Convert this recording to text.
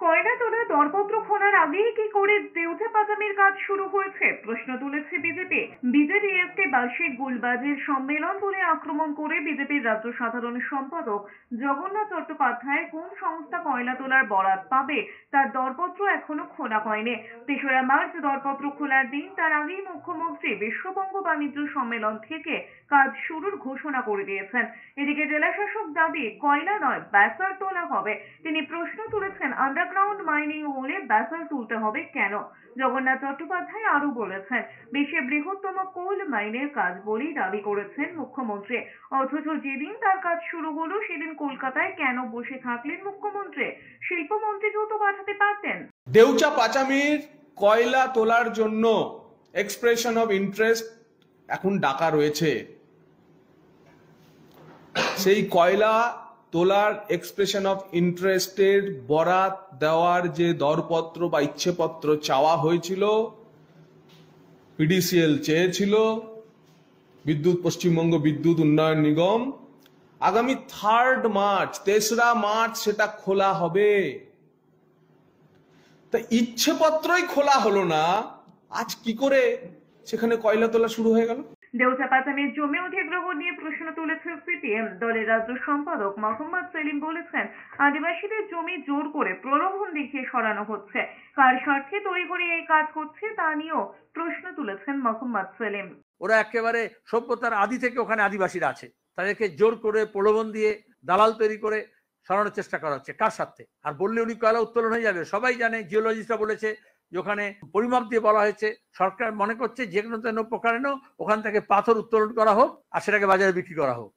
কয়লা তোলা দরপত্র খোলার আগেই কি করে দেউচা পাচামির কাজ শুরু হয়েছে প্রশ্ন তুলেছে বিজেপি। বিজেপি এসটি বার্ষিক গুলবাজের সম্মেলন বলে আক্রমণ করে বিজেপির রাজ্য সাধারণ সম্পাদক জগন্নাথ চট্টোপাধ্যায় কোন সংস্থা কয়লা তোলার বরাত পাবে তার দরপত্র এখনো খোলা হয়নি। ৩রা মার্চ দরপত্র খোলার দিন, তার আগেই মুখ্যমন্ত্রী বিশ্ববঙ্গ বাণিজ্য সম্মেলন থেকে কাজ শুরুর ঘোষণা করে দিয়েছেন। এদিকে জেলাশাসক দাবি কয়লা নয় ব্যাসাল্ট তোলা হবে। তিনি প্রশ্ন তুলেছেন আন্ডারগ্রাউন্ড মাইনিং হলে ব্যাসাল্ট তুলতে হবে কেন। জগন্নাথ চট্টোপাধ্যায় আরো বলেছেন বিশ্বের বৃহত্তম কোল মাইনের কাজ বলেই দাবি করেছেন মুখ্যমন্ত্রী, অথচ যেদিন তার কাজ শুরু হলো সেদিন কলকাতায় কেন বসে থাকলেন মুখ্যমন্ত্রী? শিল্পমন্ত্রীকেও তো পাঠাতে পারতেন। দেউচা পাচামির কয়লা তোলার জন্য এক্সপ্রেশন অফ ইন্টারেস্ট এখন ডাকা রয়েছে। সেই কয়লা তোলার এক্সপ্রেশন অফ ইন্টারেস্টের বরাত দেওয়ার যে দরপত্র বা ইচ্ছেপত্র চাওয়া হয়েছিল, পিডিসিএল চেয়েছিল, পশ্চিমবঙ্গ বিদ্যুৎ উন্নয়ন নিগম, আগামী 3রা মার্চ সেটা খোলা হবে। তা ইচ্ছেপত্রই খোলা হলো না, আজ কি করে সেখানে কয়লা তোলা শুরু হয়ে গেল? দেউচা পাচামির জমি অধিগ্রহণ নিয়ে প্রশ্ন তুলেছে সিপিএম। দলের রাজ্য সম্পাদক মোহাম্মদ সেলিম বলেছেন আদিবাসীদের জমি জোর করে প্রলোভন দেখিয়ে সরানো হচ্ছে। কার স্বার্থে তড়িঘড়ি এই কাজ হচ্ছে তা নিয়েও প্রশ্ন তুলেছেন মোহাম্মদ সেলিম। ওরা একেবারে সভ্যতার আদি থেকে ওখানে আদিবাসীরা আছে, তাদেরকে জোর করে প্রলোভন দিয়ে দালাল তৈরি করে সরানোর চেষ্টা করা হচ্ছে। কার স্বার্থে? আর বললে উনি কয়লা উত্তোলন হয়ে যাবে। সবাই জানে, জিওলজিস্টরা বলেছে যে ওখানে পরিমাপ দিয়ে বলা হয়েছে, সরকার মনে করছে যে কোনো প্রকারেণ ওখান থেকে পাথর উত্তোলন করা হোক আর সেটাকে বাজারে বিক্রি করা হোক।